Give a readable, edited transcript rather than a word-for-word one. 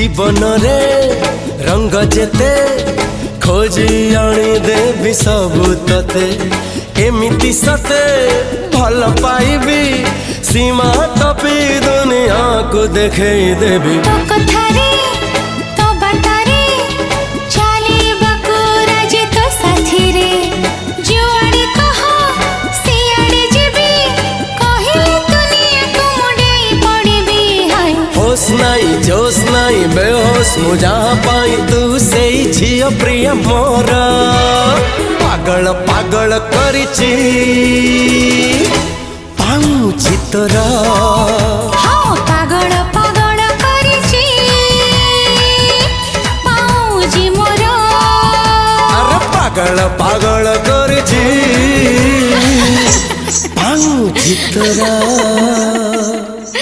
जीवन रे रंग जेते खोजी आनी देवी सबु तते एमिति सते भल पाइबी सीमा टपी दुनिया को देखे देवी तो कथारे तो बातारे चाली बकुरा जे तो साथी रे जुआड़ी कहो सियाड़ी जीबी कहिले दुनिया को मुडे पड़ीबी हाय होश नाई जोश नाई बेहोश मु जहाँ पाई तू से झियो प्रिय मोर पागल पागल करिची पाऊची तोरा हाँ पागल पागल करिची पाऊजी मोर अरे पागल पागल करिची पाऊची तोरा।